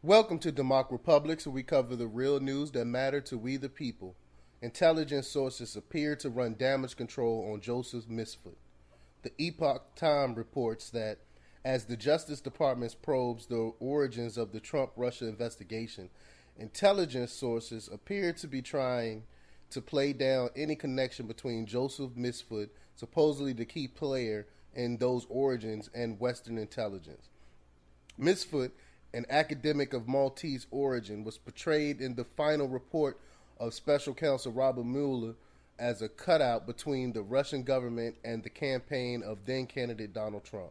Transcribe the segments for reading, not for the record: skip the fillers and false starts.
Welcome to DEMOCREPUBLIX, where we cover the real news that matter to we the people. Intelligence sources appear to run damage control on Joseph Mifsud. The Epoch Times reports that as the Justice Department probes the origins of the Trump-Russia investigation, intelligence sources appear to be trying to play down any connection between Joseph Mifsud, supposedly the key player in those origins, and Western intelligence. Mifsud, an academic of Maltese origin, was portrayed in the final report of Special Counsel Robert Mueller as a cutout between the Russian government and the campaign of then-candidate Donald Trump.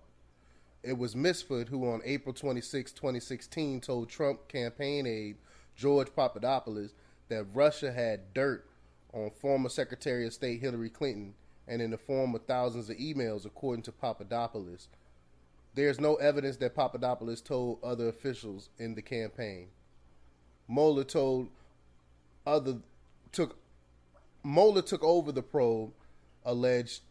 It was Mifsud who on April 26, 2016 told Trump campaign aide George Papadopoulos that Russia had dirt on former Secretary of State Hillary Clinton, and in the form of thousands of emails, according to Papadopoulos. There's no evidence that Papadopoulos told other officials in the campaign. Mueller took over the probe, alleged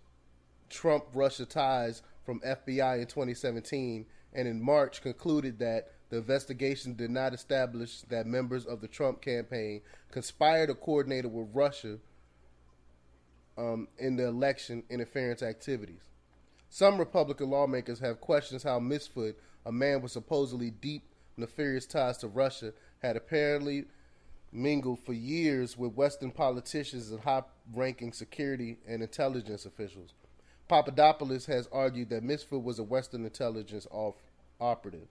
Trump-Russia ties from FBI in 2017, and in March concluded that the investigation did not establish that members of the Trump campaign conspired or coordinated with Russia in the election interference activities. Some Republican lawmakers have questioned how Mifsud, a man with supposedly deep, nefarious ties to Russia, had apparently mingled for years with Western politicians and high-ranking security and intelligence officials. Papadopoulos has argued that Mifsud was a Western intelligence operative.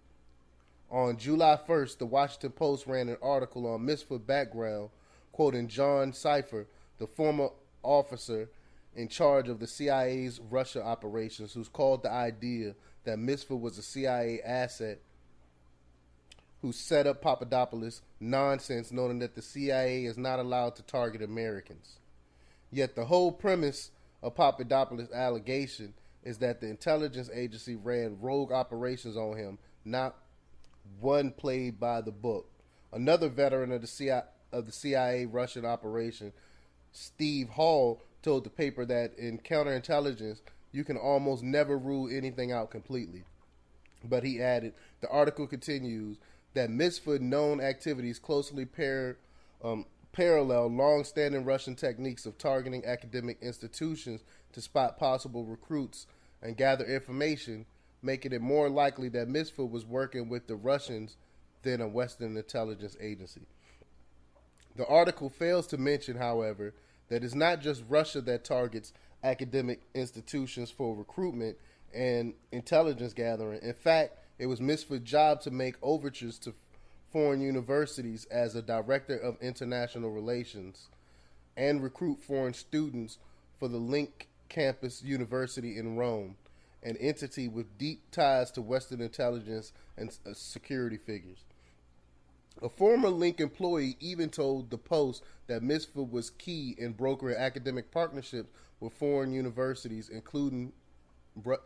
On July 1st, the Washington Post ran an article on Mifsud's background, quoting John Cipher, the former officer in charge of the CIA's Russia operations, who's called the idea that Mifsud was a CIA asset who set up Papadopoulos' nonsense, noting that the CIA is not allowed to target Americans. Yet the whole premise of Papadopoulos' allegation is that the intelligence agency ran rogue operations on him, not one played by the book. Another veteran of the CIA Russian operation, Steve Hall, told the paper that in counterintelligence, you can almost never rule anything out completely. But he added, the article continues, that Mifsud's known activities closely parallel long-standing Russian techniques of targeting academic institutions to spot possible recruits and gather information, making it more likely that Mifsud was working with the Russians than a Western intelligence agency. The article fails to mention, however, that it's not just Russia that targets academic institutions for recruitment and intelligence gathering. In fact, it was Mifsud's job to make overtures to foreign universities as a director of international relations and recruit foreign students for the Link Campus University in Rome, an entity with deep ties to Western intelligence and security figures. A former Link employee even told the Post that Mifsud was key in brokering academic partnerships with foreign universities, including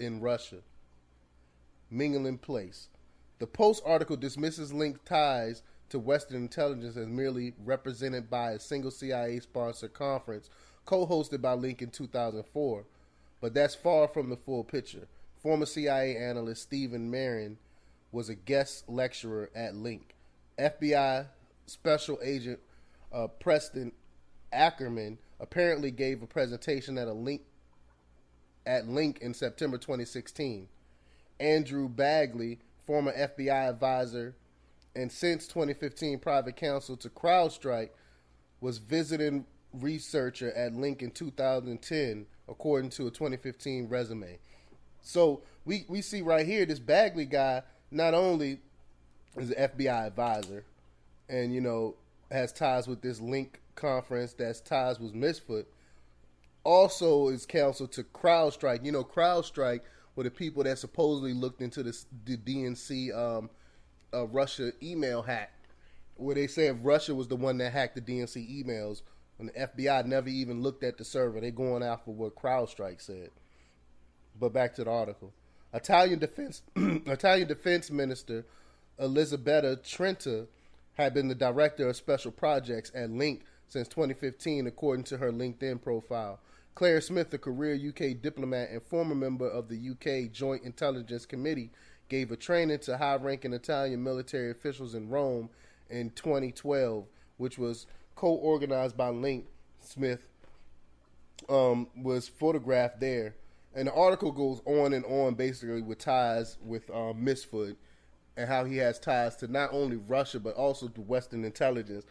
in Russia. Mingling place. The Post article dismisses Link's ties to Western intelligence as merely represented by a single CIA-sponsored conference co-hosted by Link in 2004, but that's far from the full picture. Former CIA analyst Stephen Marin was a guest lecturer at Link. FBI Special Agent Preston Ackerman apparently gave a presentation at Link in September 2016. Andrew Bagley, former FBI advisor and since 2015 private counsel to CrowdStrike, was visiting researcher at Link in 2010, according to a 2015 resume. So we see right here, this Bagley guy not only is an FBI advisor and, has ties with this Link conference that's ties with Mifsud, also is counsel to CrowdStrike. CrowdStrike were the people that supposedly looked into the DNC Russia email hack, where they said Russia was the one that hacked the DNC emails, and the FBI never even looked at the server. They going out for what CrowdStrike said. But back to the article. Italian Defense Minister Elisabetta Trenta had been the director of special projects at Link since 2015, according to her LinkedIn profile. Claire Smith, a career UK diplomat and former member of the UK Joint Intelligence Committee, gave a training to high-ranking Italian military officials in Rome in 2012, which was co-organized by Link Smith, was photographed there. And the article goes on and on, basically with ties with Mifsud, and how he has ties to not only Russia but also to Western intelligence.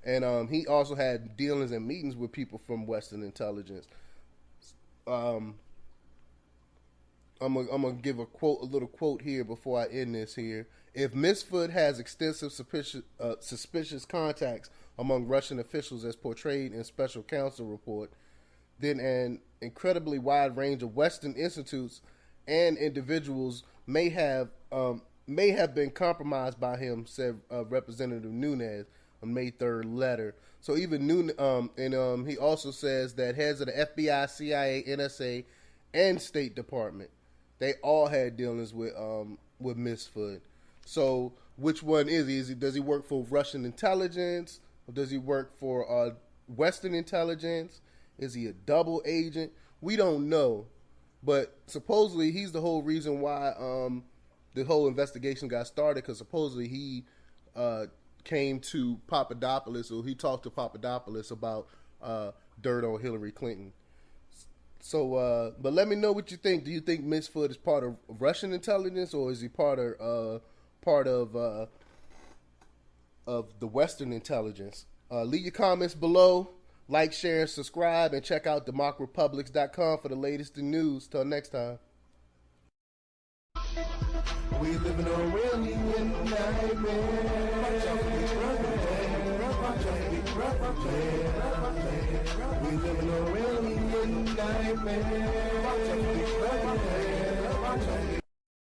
And he also had dealings and meetings with people from Western intelligence. I'm gonna give a little quote here before I end this here. If Mifsud has extensive suspicious contacts among Russian officials as portrayed in Special Counsel report, then an incredibly wide range of Western institutes and individuals may have been compromised by him, said Representative Nunes on May 3rd letter. So even he also says that heads of the FBI, CIA, NSA, and State Department, they all had dealings with Mifsud. So which one is he? Does he work for Russian intelligence, or does he work for Western intelligence? Is he a double agent? We don't know, but supposedly he's the whole reason why the whole investigation got started, because supposedly he came to Papadopoulos, or he talked to Papadopoulos about dirt on Hillary Clinton. So, but let me know what you think. Do you think Mifsud is part of Russian intelligence, or is he part of the Western intelligence? Leave your comments below. Like, share, and subscribe, and check out DEMOCREPUBLIX.com for the latest in news. Till next time. We living on a real nightmare. We living on a real nightmare.